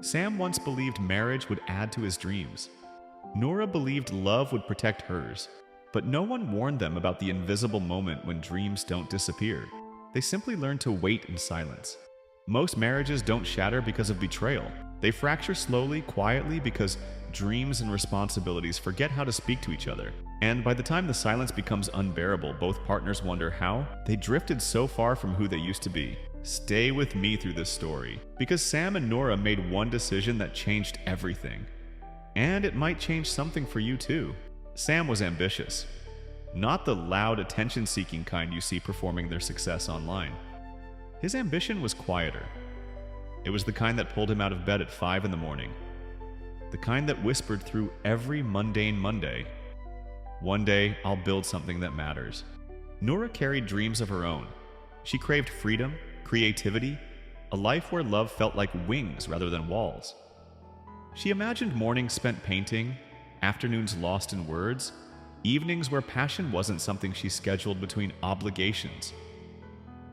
Sam once believed marriage would add to his dreams. Noora believed love would protect hers, but no one warned them about the invisible moment when dreams don't disappear. They simply learned to wait in silence. Most marriages don't shatter because of betrayal. They fracture slowly, quietly, because dreams and responsibilities forget how to speak to each other. And by the time the silence becomes unbearable, both partners wonder how they drifted so far from who they used to be. Stay with me through this story, because Sam and Noora made one decision that changed everything. And it might change something for you too. Sam was ambitious. Not the loud, attention-seeking kind you see performing their success online. His ambition was quieter. It was the kind that pulled him out of bed at 5 in the morning. The kind that whispered through every mundane Monday, "One day, I'll build something that matters." Noora carried dreams of her own. She craved freedom, creativity, a life where love felt like wings rather than walls. She imagined mornings spent painting, afternoons lost in words, evenings where passion wasn't something she scheduled between obligations.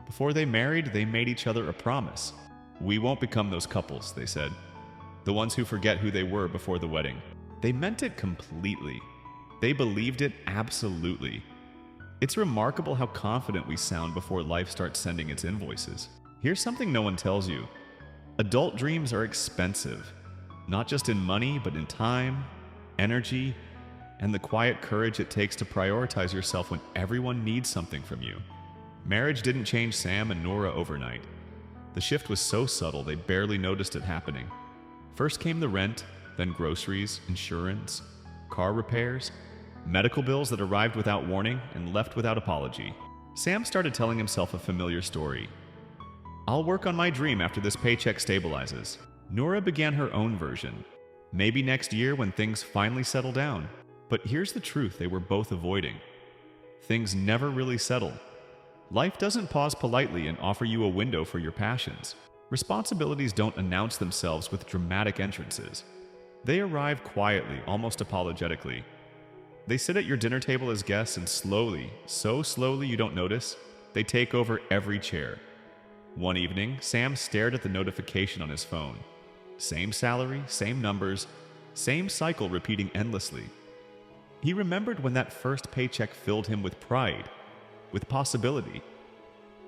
Before they married, they made each other a promise. "We won't become those couples," they said. The ones who forget who they were before the wedding. They meant it completely. They believed it absolutely. It's remarkable how confident we sound before life starts sending its invoices. Here's something no one tells you. Adult dreams are expensive. Not just in money, but in time, energy, and the quiet courage it takes to prioritize yourself when everyone needs something from you. Marriage didn't change Sam and Noora overnight. The shift was so subtle they barely noticed it happening. First came the rent, then groceries, insurance, car repairs, medical bills that arrived without warning and left without apology. Sam started telling himself a familiar story. "I'll work on my dream after this paycheck stabilizes." Noora began her own version. Maybe next year when things finally settle down. But here's the truth they were both avoiding. Things never really settle. Life doesn't pause politely and offer you a window for your passions. Responsibilities don't announce themselves with dramatic entrances. They arrive quietly, almost apologetically. They sit at your dinner table as guests and slowly, so slowly you don't notice, they take over every chair. One evening, Sam stared at the notification on his phone. Same salary, same numbers, same cycle repeating endlessly. He remembered when that first paycheck filled him with pride, with possibility.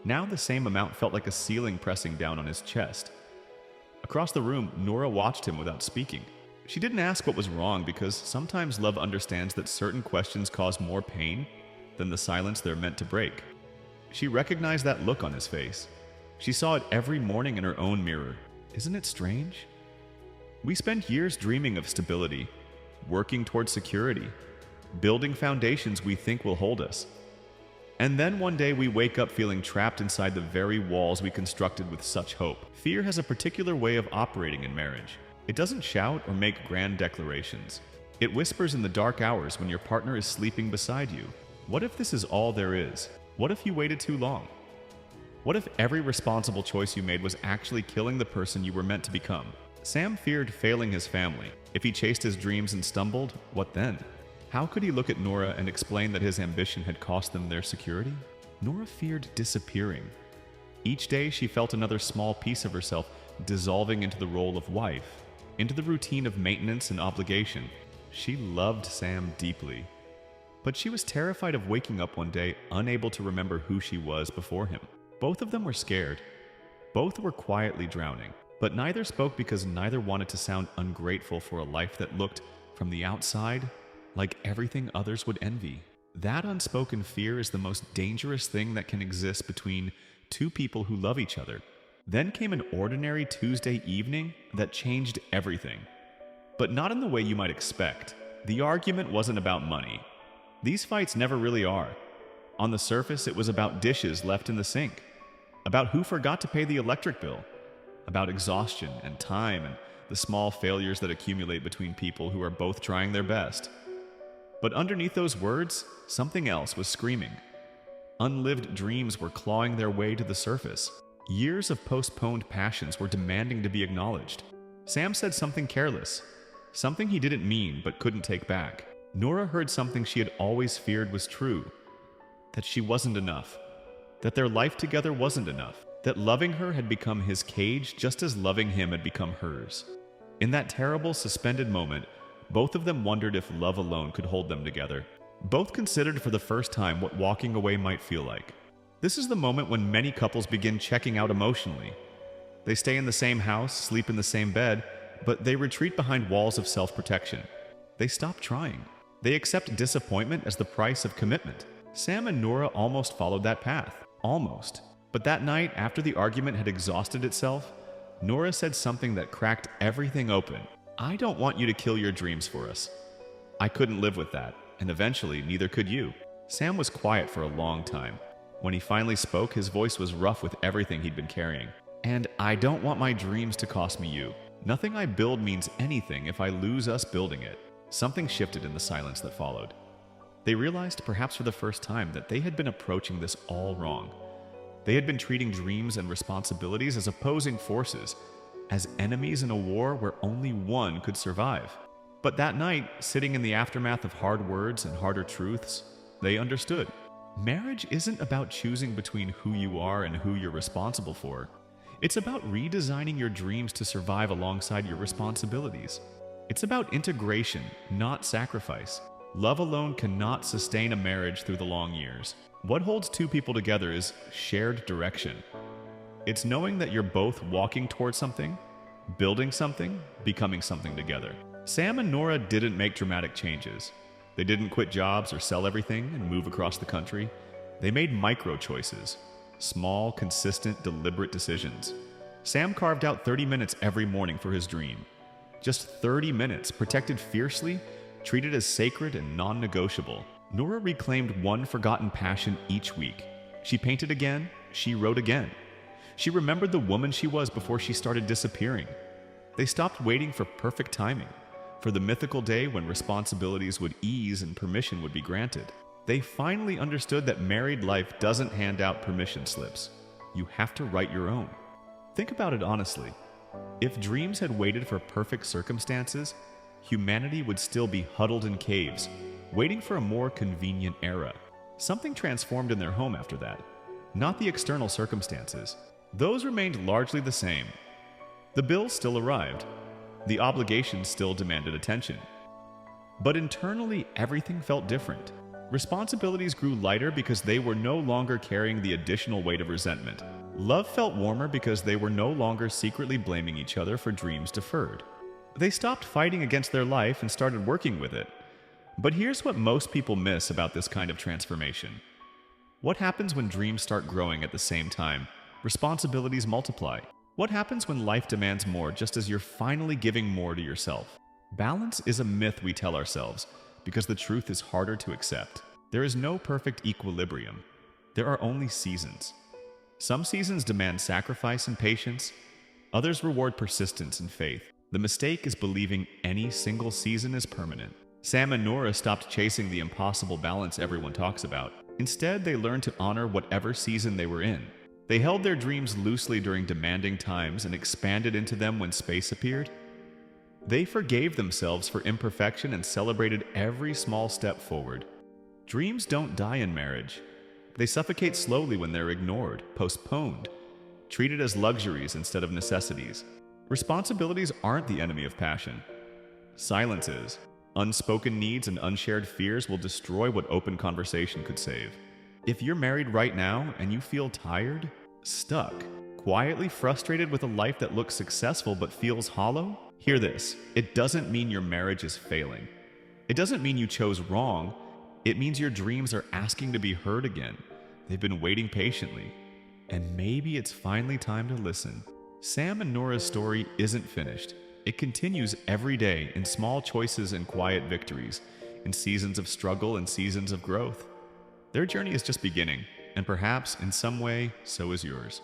Now the same amount felt like a ceiling pressing down on his chest. Across the room, Noora watched him without speaking. She didn't ask what was wrong because sometimes love understands that certain questions cause more pain than the silence they're meant to break. She recognized that look on his face. She saw it every morning in her own mirror. Isn't it strange? We spend years dreaming of stability, working towards security, building foundations we think will hold us. And then one day we wake up feeling trapped inside the very walls we constructed with such hope. Fear has a particular way of operating in marriage. It doesn't shout or make grand declarations. It whispers in the dark hours when your partner is sleeping beside you. What if this is all there is? What if you waited too long? What if every responsible choice you made was actually killing the person you were meant to become? Sam feared failing his family. If he chased his dreams and stumbled, what then? How could he look at Noora and explain that his ambition had cost them their security? Noora feared disappearing. Each day she felt another small piece of herself dissolving into the role of wife, into the routine of maintenance and obligation. She loved Sam deeply, but she was terrified of waking up one day unable to remember who she was before him. Both of them were scared. Both were quietly drowning, but neither spoke because neither wanted to sound ungrateful for a life that looked, from the outside, like everything others would envy. That unspoken fear is the most dangerous thing that can exist between two people who love each other. Then came an ordinary Tuesday evening that changed everything. But not in the way you might expect. The argument wasn't about money. These fights never really are. On the surface, it was about dishes left in the sink, about who forgot to pay the electric bill, about exhaustion and time and the small failures that accumulate between people who are both trying their best. But underneath those words, something else was screaming. Unlived dreams were clawing their way to the surface. Years of postponed passions were demanding to be acknowledged. Sam said something careless, something he didn't mean but couldn't take back. Noora heard something she had always feared was true, that she wasn't enough, that their life together wasn't enough, that loving her had become his cage just as loving him had become hers. In that terrible, suspended moment, both of them wondered if love alone could hold them together. Both considered for the first time what walking away might feel like. This is the moment when many couples begin checking out emotionally. They stay in the same house, sleep in the same bed, but they retreat behind walls of self-protection. They stop trying. They accept disappointment as the price of commitment. Sam and Noora almost followed that path. Almost. But that night, after the argument had exhausted itself, Noora said something that cracked everything open. "I don't want you to kill your dreams for us." I couldn't live with that, and eventually neither could you. Sam was quiet for a long time. When he finally spoke, his voice was rough with everything he'd been carrying. "And I don't want my dreams to cost me you. Nothing I build means anything if I lose us building it." Something shifted in the silence that followed. They realized, perhaps for the first time, that they had been approaching this all wrong. They had been treating dreams and responsibilities as opposing forces, as enemies in a war where only one could survive. But that night, sitting in the aftermath of hard words and harder truths, they understood. Marriage isn't about choosing between who you are and who you're responsible for. It's about redesigning your dreams to survive alongside your responsibilities. It's about integration, not sacrifice. Love alone cannot sustain a marriage through the long years. What holds two people together is shared direction. It's knowing that you're both walking towards something, building something, becoming something together. Sam and Noora didn't make dramatic changes. They didn't quit jobs or sell everything and move across the country. They made micro choices, small, consistent, deliberate decisions. Sam carved out 30 minutes every morning for his dream. Just 30 minutes, protected fiercely, treated as sacred and non-negotiable. Noora reclaimed one forgotten passion each week. She painted again, she wrote again. She remembered the woman she was before she started disappearing. They stopped waiting for perfect timing, for the mythical day when responsibilities would ease and permission would be granted. They finally understood that married life doesn't hand out permission slips. You have to write your own. Think about it honestly. If dreams had waited for perfect circumstances, humanity would still be huddled in caves, waiting for a more convenient era. Something transformed in their home after that. Not the external circumstances. Those remained largely the same. The bills still arrived. The obligations still demanded attention. But internally, everything felt different. Responsibilities grew lighter because they were no longer carrying the additional weight of resentment. Love felt warmer because they were no longer secretly blaming each other for dreams deferred. They stopped fighting against their life and started working with it. But here's what most people miss about this kind of transformation. What happens when dreams start growing at the same time? Responsibilities multiply. What happens when life demands more just as you're finally giving more to yourself? Balance is a myth we tell ourselves because the truth is harder to accept. There is no perfect equilibrium. There are only seasons. Some seasons demand sacrifice and patience. Others reward persistence and faith. The mistake is believing any single season is permanent. Sam and Noora stopped chasing the impossible balance everyone talks about. Instead, they learned to honor whatever season they were in. They held their dreams loosely during demanding times and expanded into them when space appeared. They forgave themselves for imperfection and celebrated every small step forward. Dreams don't die in marriage. They suffocate slowly when they're ignored, postponed, treated as luxuries instead of necessities. Responsibilities aren't the enemy of passion. Silence is. Unspoken needs and unshared fears will destroy what open conversation could save. If you're married right now and you feel tired, stuck, quietly frustrated with a life that looks successful but feels hollow, hear this. It doesn't mean your marriage is failing. It doesn't mean you chose wrong. It means your dreams are asking to be heard again. They've been waiting patiently. And maybe it's finally time to listen. Sam and Noora's story isn't finished. It continues every day in small choices and quiet victories, in seasons of struggle and seasons of growth. Their journey is just beginning, and perhaps in some way, so is yours.